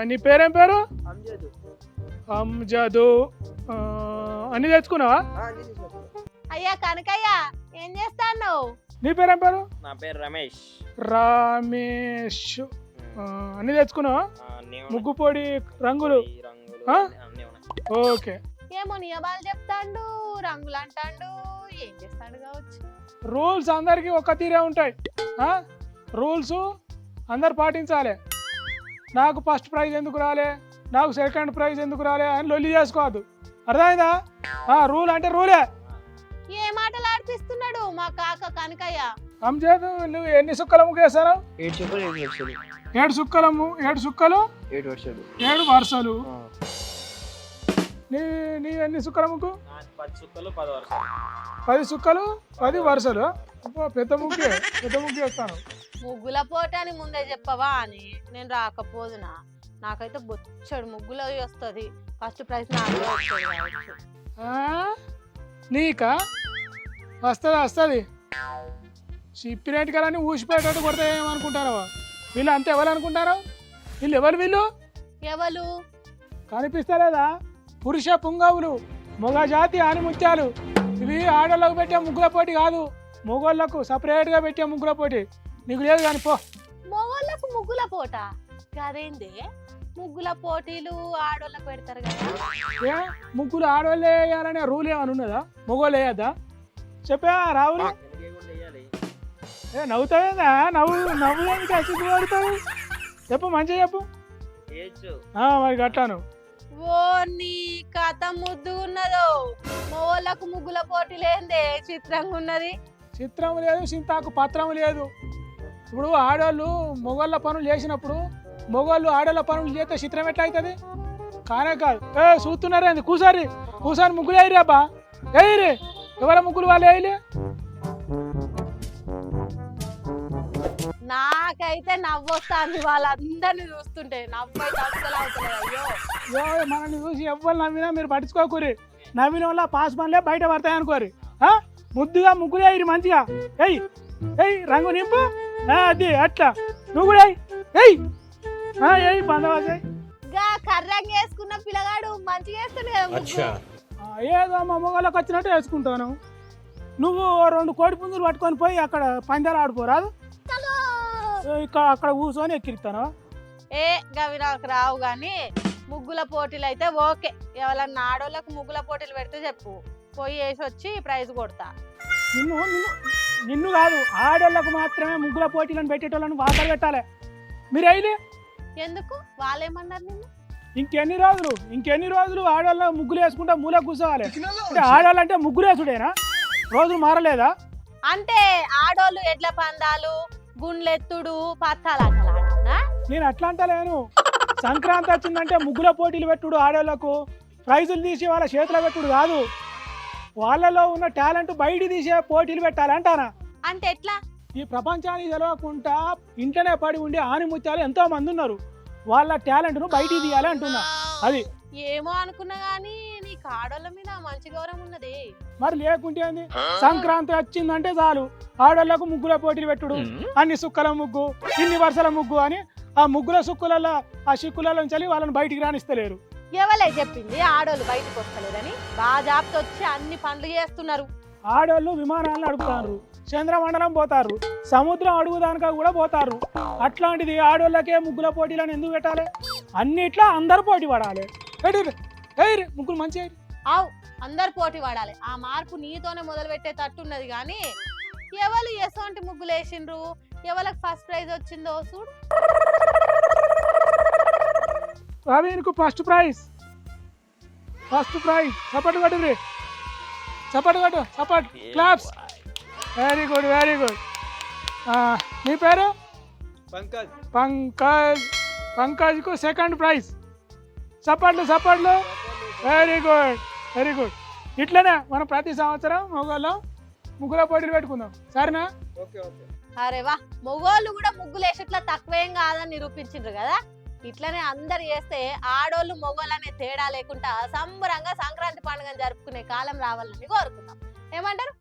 నీ పేరేం పేరు? అంజదు. అంజదు. అన్ని తెచ్చుకున్నావా? అయ్యా కనకయ్య ఏం చేస్తాను? నీ పేరేం పేరు? నా పేరు రమేష్. రమేష్. అన్ని తెచ్చుకున్నావా? ముగ్గు పొడి రంగులు? ఓకే. ఏమో నియమాలు చెప్తాండు, రంగులు అంటాండు, ఏం చేస్తాడు కావచ్చు. రూల్స్ అందరికి ఒక తీరే ఉంటాయి. రూల్స్ అందరు పాటించాలి. నాకు ఫస్ట్ ప్రైజ్ ఎందుకు రాలే, నాకు సెకండ్ ప్రైజ్ ఎందుకు రాలే అని లొల్లి చేసుకోవద్దు. అర్థమైందా? రూల్ అంటే రూలే. ఏ మాటలు ఆడిపిస్తున్నాడు మా కాక కనకయ్య. అంజద్, నువ్వు ఎన్ని సుక్కలు ముగ్గేశారు? 7 చుక్కలు 7 వర్షాలు. 7 సుక్కలము 7 సుక్కలు 7 వర్షాలు. 7 వరుసలు. నీ ఎన్ని సుక్కల ముగ్గు? 10 చుక్కలు 10 వర్షాలు. 10 సుక్కలు 10 వరుసలు. పెద్ద ముగ్గే, పెద్ద ముగ్గు వేస్తాను. ముగ్గుల పోట అని ముందే చెప్పవా అని నేను రాకపోదునా. నాకైతే బొచ్చడు ముగ్గులో వస్తుంది. ఫస్ట్ ప్రైజ్ నాకే వస్తుంది కావచ్చు. నీకా వస్తుంది? వస్తుంది. చెప్పినట్టు కదా ఊసిపోయేటట్టు కొడితే ఏమనుకుంటారో వీళ్ళు. అంతే ఎవరు అనుకుంటారో? వీళ్ళు ఎవరు? వీళ్ళు ఎవరు కనిపిస్తలేదా? పురుష పుంగవులు, మొగ జాతి ఆనిముత్యాలు. ఇవి ఆడోళ్ళకు పెట్టే ముగ్గుల పోటీ కాదు, మొగోళ్ళకు సపరేట్గా పెట్టే ముగ్గుల పోటీ. నీకు లేదు కానీ పో. మొగోళ్ళకు ముగ్గుల పోట కదేంది? ముగ్గుల పోటీలు ఆడోళ్ళకు పెడతారు కదా. ముగ్గులు ఆడోళ్ళే వేయాలనే రూల్ ఏమైనా ఉన్నదా? మొగోళ్ళు వేయద్దా? చెప్పా రావులు. నవ్వుతావేందా? నవ్వులేని కసిగ్గు పడతావు. చెప్పు, మంచిగా చెప్పు. మరి గట్టాను. ఓ నీ కథ ముద్దు ఉన్నదో. మొగోళ్ళకు ముగ్గుల పోటీ లేదే చిత్రంగా ఉన్నది. చిత్రం లేదు, చింతాకు పత్రం లేదు. ఇప్పుడు ఆడోళ్ళు మొగోళ్ళ పనులు చేసినప్పుడు మొగోళ్ళు ఆడోళ్ళ పనులు చేస్తే చిత్రం ఎట్లా అవుతుంది? కానే కాదు. చూస్తున్నారేంది? కూసారి ముగ్గులు వేయరు అబ్బా. వేయరు. ఎవరి ముగ్గులు వాళ్ళు వేయలే. నాకైతే నవ్వొస్తుంది వాళ్ళందరినీ చూస్తుంటే. నవ్వైతే అసలు అవుతుంది. అయ్యో మనల్ని చూసి ఎవ్వరు నవ్వినా మీరు పట్టించుకోకూరి. నవ్విన వల్ల పాస్ పనులే బయట పడతాయి అనుకోరి. ముద్దుగా ముగ్గులు వేయరు మంచిగా. ఎయ్ రంగు నింపు. అది అట్లా నువ్వు కూడా ఎయ్ బందవాసాయి. కర్రంగా వేసుకున్న పిల్లగాడు మంచిగా వేస్తుంది కదా. ఏదో మా మొగలకు వచ్చినట్టు వేసుకుంటాను. నువ్వు 2 కోడి పుంజులు పట్టుకొని పోయి అక్కడ పందాలు ఆడిపోరాదు. అక్కడ కూర్చొని ఎక్కిరిస్తాను. గవి నాకు రావు గాని ముగ్గుల పోటీలు అయితే ఓకే. ఎవరన్నా ఆడోళ్ళకు ముగ్గుల పోటీలు పెడితే చెప్పు, పోయి వేసి వచ్చి ప్రైజ్ కొడతా. నిన్ను కాదు, ఆడోళ్ళకు మాత్రమే ముగ్గుల పోటీలను పెట్టేటోళ్ళని వార్తలు పెట్టాలి. మీరు అయితే ఎందుకు? వాళ్ళేమన్నారు నిన్ను? ఇంకెన్ని రోజులు ఆడోళ్ళ ముగ్గులు వేసుకుంటా మూల కూర్చోవాలి. అంటే ఆడోళ్ళంటే ముగ్గులు వేసుడేనా? రోజులు మారలేదా? అంటే ఆడోళ్ళు ఎడ్ల పందాలు, గుండ్లెత్తుడు, పత్తాలు ఆడాలా? నేను అట్లా అంటలేను. సంక్రాంతి వచ్చిందంటే ముగ్గుల పోటీలు పెట్టుడు, ఆడోళ్ళకు ప్రైజులు తీసి వాళ్ళ చేతిలో పెట్టుడు కాదు. వాళ్ళలో ఉన్న టాలెంట్ బయట తీసే పోటీలు పెట్టాలంటానా. అంటే ఎట్లా? ఈ ప్రపంచానికి తెలవకుండా ఇంట్లోనే పడి ఉండే ఆనిముత్యాలు ఎంతో మంది ఉన్నారు. వాళ్ళ టాలెంట్ ను బయటికి తీయాలి అంటున్నా. అది ఏమో అనుకున్నా గానీ నీకు ఆడోళ్ళ మీద మంచి గౌరవం ఉన్నది. మరి లేకుంటే ఏంది? సంక్రాంతి వచ్చిందంటే చాలు ఆడోళ్ళకు ముగ్గుల పోటీలు పెట్టుడు. అన్ని సుక్కల ముగ్గు, ఇన్ని వరుసల ముగ్గు అని ఆ ముగ్గుల సుక్కులలో ఆ సిక్కులలో నుంచి వాళ్ళని బయటికి రానిస్తలేరు. ఎవలే చెప్పింది ఆడోళ్ళు బయటకు వస్తలేదని? బాగా జాబ్తో వచ్చి అన్ని పనులు చేస్తున్నారు. ఆడోళ్ళు విమానాలను నడుపుతారు, చంద్రమండలం పోతారు, సముద్రం అడుగుదానిక కూడా పోతారు. అట్లాంటిది ఆడోళ్ళకే ముగ్గుల పోటీలను ఎందుకు పెట్టాలి? అన్నిట్లా అందరు పోటీ పడాలి. ముగ్గులు మంచిగా అందరు పోటీ పడాలి. ఆ మార్పు నీతోనే మొదలు పెట్టే తట్టున్నది. కానీ ఎవరు ఎసోంటి ముగ్గులు వేసిండ్రు, ఎవరికి ఫస్ట్ ప్రైజ్ వచ్చిందో చూడు. రవీన్కు ఫస్ట్ ప్రైజ్. సపోర్ట్ కొట్టు, సపోర్ట్ క్లాప్స్. Very good. నీ పేరు? పంకజ్కు సెకండ్ ప్రైజ్. సపోర్ట్లు. Very good. ఇట్లనే మనం ప్రతి సంవత్సరం మొగోళ్ళం ముగ్గుల పోటీలు పెట్టుకుందాం, సరేనా? అరే వా, మొగోళ్ళు కూడా ముగ్గులు వేసేట్లా తక్కువేం కాదని నిరూపించిండ్రు కదా. ఇట్లనే అందరు చేస్తే ఆడోళ్ళు మొగోళ్ళు అనే తేడా లేకుండా సంబరంగా సంక్రాంతి పండుగను జరుపుకునే కాలం రావాలని కోరుకుందాం. ఏమంటారు?